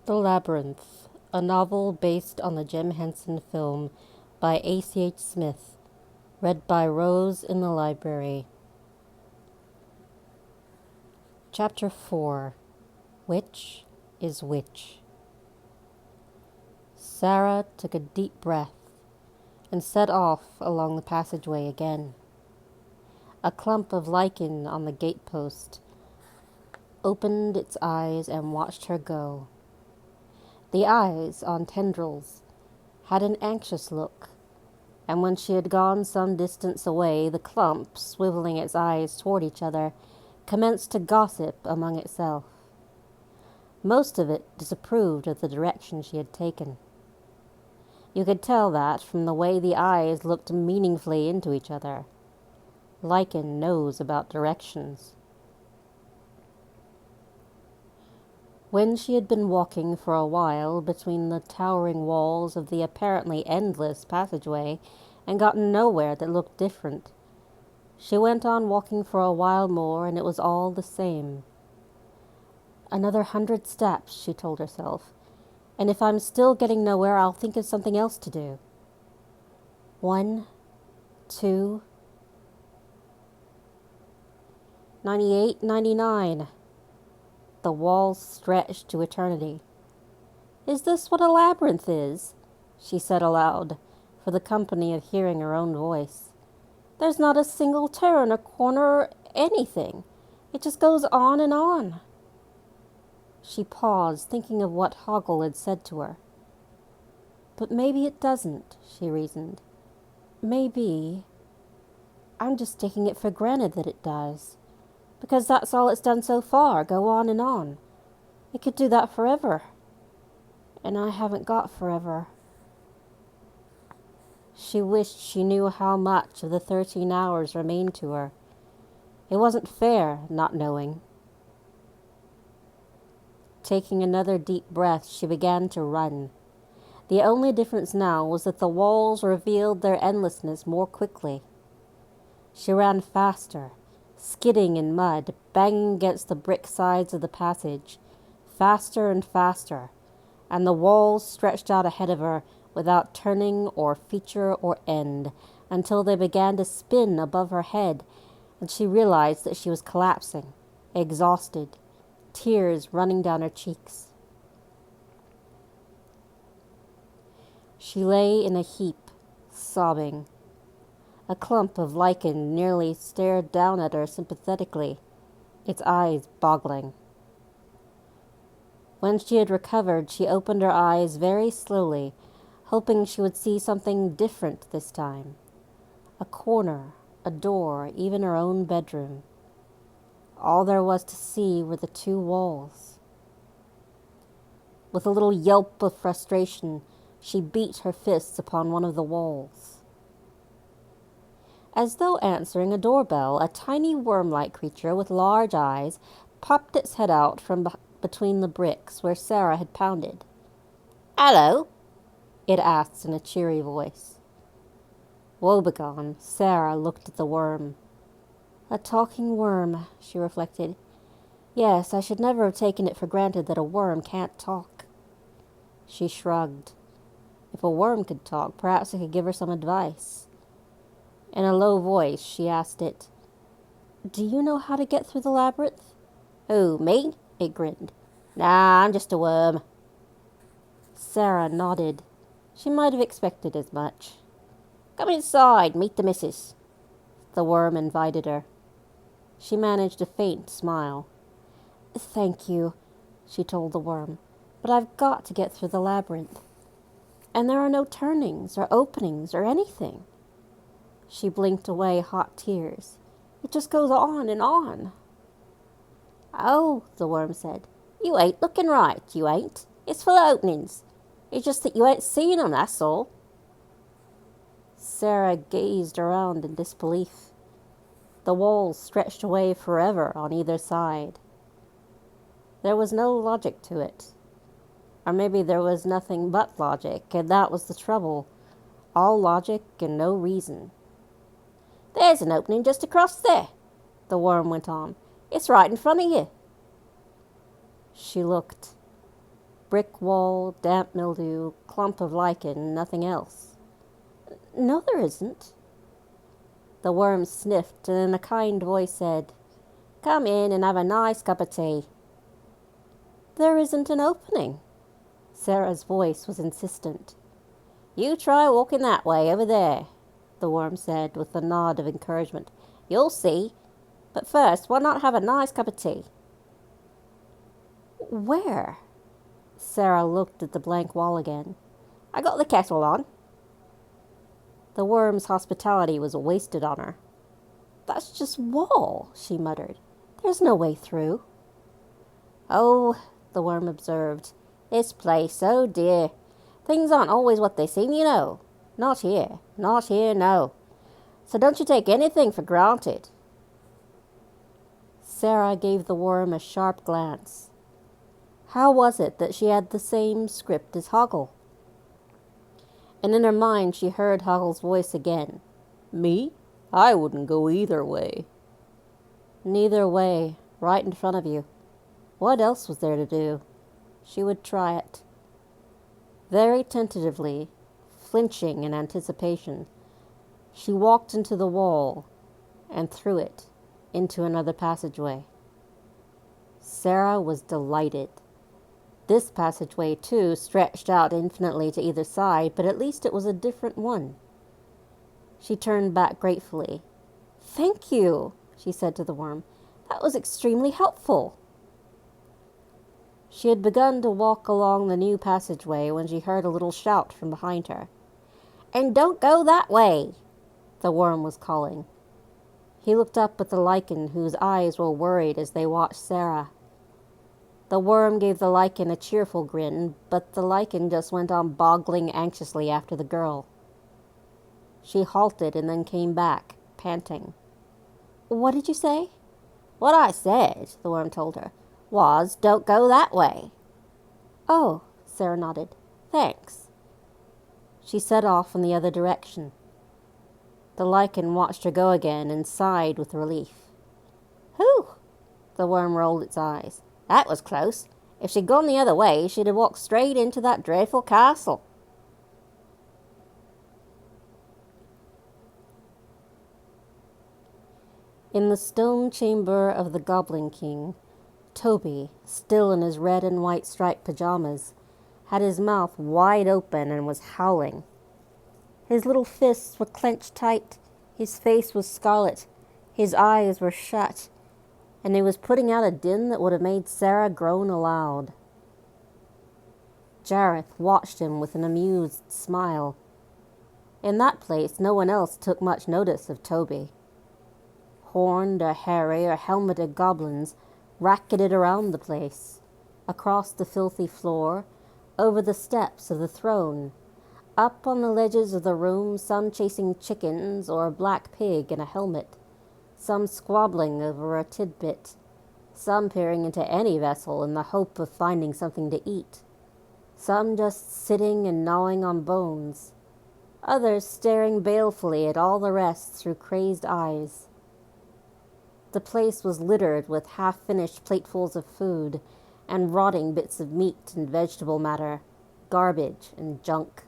The Labyrinth, a novel based on the Jim Henson film by ACH Smith, read by Rose in the library. Chapter 4. Which is Which? Sarah took a deep breath and set off along the passageway again. A clump of lichen on the gatepost opened its eyes and watched her go. The eyes, on tendrils, had an anxious look, and when she had gone some distance away, the clump, swiveling its eyes toward each other, commenced to gossip among itself. Most of it disapproved of the direction she had taken. You could tell that from the way the eyes looked meaningfully into each other. Lichen knows about directions. When she had been walking for a while between the towering walls of the apparently endless passageway and gotten nowhere that looked different, she went on walking for a while more, and it was all the same. Another 100 steps, she told herself, and if I'm still getting nowhere, I'll think of something else to do. 1, 2, 98, 99. The walls stretched to eternity. Is this what a labyrinth is? She said aloud, for the company of hearing her own voice. There's not a single turn or corner or anything. It just goes on and on. She paused, thinking of what Hoggle had said to her. But maybe it doesn't, she reasoned. Maybe I'm just taking it for granted that it does, because that's all it's done so far, go on and on. It could do that forever, and I haven't got forever. She wished she knew how much of the 13 hours remained to her. It wasn't fair, not knowing. Taking another deep breath, she began to run. The only difference now was that the walls revealed their endlessness more quickly. She ran faster, skidding in mud, banging against the brick sides of the passage, faster and faster, and the walls stretched out ahead of her without turning or feature or end, until they began to spin above her head, and she realized that she was collapsing, exhausted, tears running down her cheeks. She lay in a heap, sobbing. A clump of lichen nearly stared down at her sympathetically, its eyes boggling. When she had recovered, she opened her eyes very slowly, hoping she would see something different this time. A corner, a door, even her own bedroom. All there was to see were the two walls. With a little yelp of frustration, she beat her fists upon one of the walls. As though answering a doorbell, a tiny worm-like creature with large eyes popped its head out from between the bricks where Sarah had pounded. "Hello?" it asked in a cheery voice. Woebegone, Sarah looked at the worm. A talking worm, she reflected. Yes, I should never have taken it for granted that a worm can't talk. She shrugged. If a worm could talk, perhaps I could give her some advice. In a low voice, she asked it, "Do you know how to get through the labyrinth?" "Who, me?" it grinned. "Nah, I'm just a worm." Sarah nodded. She might have expected as much. "Come inside, meet the missus," the worm invited her. She managed a faint smile. "Thank you," she told the worm, "but I've got to get through the labyrinth. And there are no turnings or openings or anything." She blinked away hot tears. "It just goes on and on." "Oh," the worm said, "you ain't looking right, you ain't. It's full of openings. It's just that you ain't seen 'em, that's all." Sarah gazed around in disbelief. The walls stretched away forever on either side. There was no logic to it. Or maybe there was nothing but logic, and that was the trouble. All logic and no reason. "There's an opening just across there," the worm went on. "It's right in front of you." She looked. Brick wall, damp mildew, clump of lichen, nothing else. No, there isn't. The worm sniffed and in a kind voice said, Come in and have a nice cup of tea. There isn't an opening. Sarah's voice was insistent. You try walking that way over there, the worm said with a nod of encouragement. You'll see. But first, why not have a nice cup of tea? Where? Sarah looked at the blank wall again. I got the kettle on. The worm's hospitality was wasted on her. That's just wall, she muttered. There's no way through. Oh, the worm observed. This place, oh dear. Things aren't always what they seem, you know. Not here. Not here, no. So don't you take anything for granted. Sarah gave the worm a sharp glance. How was it that she had the same script as Hoggle? And in her mind she heard Hoggle's voice again. Me? I wouldn't go either way. Neither way, right in front of you. What else was there to do? She would try it. Very tentatively, flinching in anticipation, she walked into the wall and through it into another passageway. Sarah was delighted. This passageway, too, stretched out infinitely to either side, but at least it was a different one. She turned back gratefully. Thank you, she said to the worm. That was extremely helpful. She had begun to walk along the new passageway when she heard a little shout from behind her. And don't go that way, the worm was calling. He looked up at the lichen, whose eyes were worried as they watched Sarah. The worm gave the lichen a cheerful grin, but the lichen just went on boggling anxiously after the girl. She halted and then came back, panting. What did you say? What I said, the worm told her, was don't go that way. Oh, Sarah nodded. Thanks. She set off in the other direction. The lichen watched her go again and sighed with relief. Whew! The worm rolled its eyes. That was close. If she'd gone the other way, she'd have walked straight into that dreadful castle. In the stone chamber of the Goblin King, Toby, still in his red and white striped pajamas, had his mouth wide open and was howling. His little fists were clenched tight, his face was scarlet, his eyes were shut, and he was putting out a din that would have made Sarah groan aloud. Jareth watched him with an amused smile. In that place no one else took much notice of Toby. Horned or hairy or helmeted goblins racketed around the place, across the filthy floor, over the steps of the throne, up on the ledges of the room, some chasing chickens or a black pig in a helmet, some squabbling over a tidbit, some peering into any vessel in the hope of finding something to eat, some just sitting and gnawing on bones, others staring balefully at all the rest through crazed eyes. The place was littered with half-finished platefuls of food and rotting bits of meat and vegetable matter, garbage and junk.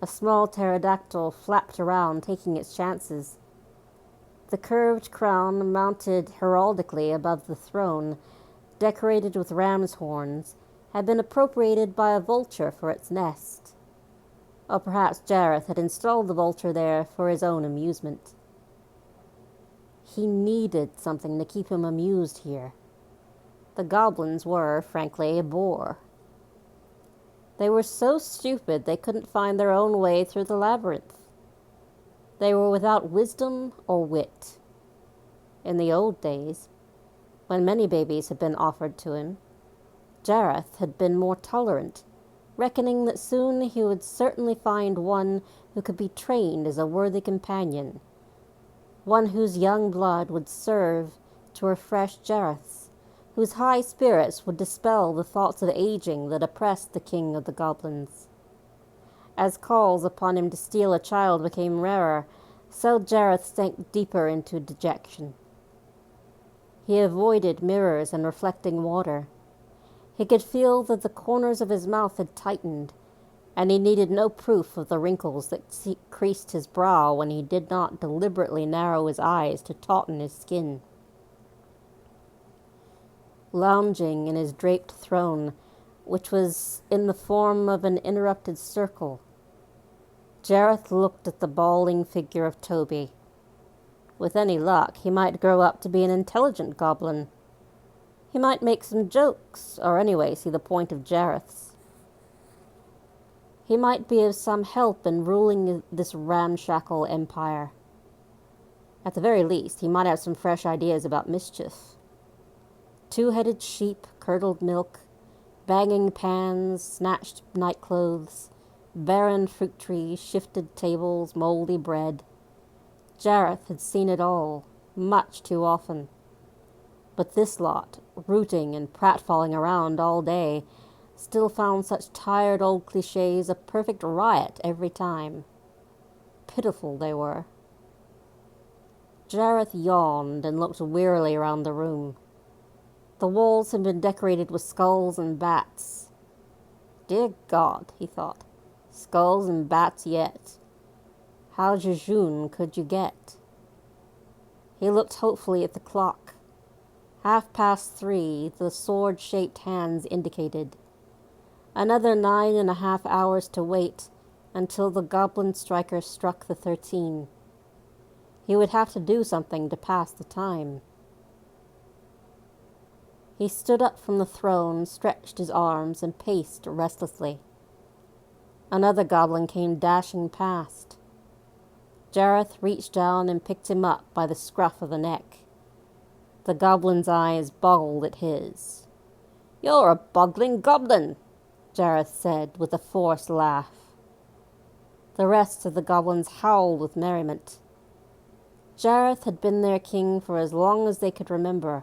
A small pterodactyl flapped around, taking its chances. The curved crown mounted heraldically above the throne, decorated with ram's horns, had been appropriated by a vulture for its nest. Or perhaps Jareth had installed the vulture there for his own amusement. He needed something to keep him amused here. The goblins were, frankly, a bore. They were so stupid they couldn't find their own way through the labyrinth. They were without wisdom or wit. In the old days, when many babies had been offered to him, Jareth had been more tolerant, reckoning that soon he would certainly find one who could be trained as a worthy companion, one whose young blood would serve to refresh Jareth's, whose high spirits would dispel the thoughts of aging that oppressed the king of the goblins. As calls upon him to steal a child became rarer, so Jareth sank deeper into dejection. He avoided mirrors and reflecting water. He could feel that the corners of his mouth had tightened, and he needed no proof of the wrinkles that creased his brow when he did not deliberately narrow his eyes to tauten his skin. Lounging in his draped throne, which was in the form of an interrupted circle, Jareth looked at the balding figure of Toby. With any luck, he might grow up to be an intelligent goblin. He might make some jokes, or anyway see the point of Jareth's. He might be of some help in ruling this ramshackle empire. At the very least, he might have some fresh ideas about mischief. Two-headed sheep, curdled milk, banging pans, snatched nightclothes, barren fruit trees, shifted tables, moldy bread. Jareth had seen it all, much too often. But this lot, rooting and pratfalling around all day, still found such tired old cliches a perfect riot every time. Pitiful they were. Jareth yawned and looked wearily around the room. The walls had been decorated with skulls and bats. Dear God, he thought, skulls and bats yet. How jejune could you get? He looked hopefully at the clock. 3:30, the sword-shaped hands indicated. Another 9.5 hours to wait until the goblin striker struck the 13. He would have to do something to pass the time. He stood up from the throne, stretched his arms, and paced restlessly. Another goblin came dashing past. Jareth reached down and picked him up by the scruff of the neck. The goblin's eyes boggled at his. "You're a boggling goblin," Jareth said with a forced laugh. The rest of the goblins howled with merriment. Jareth had been their king for as long as they could remember,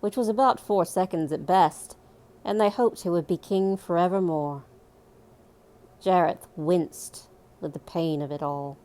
which was about 4 seconds at best, and they hoped he would be king forevermore. Jareth winced with the pain of it all.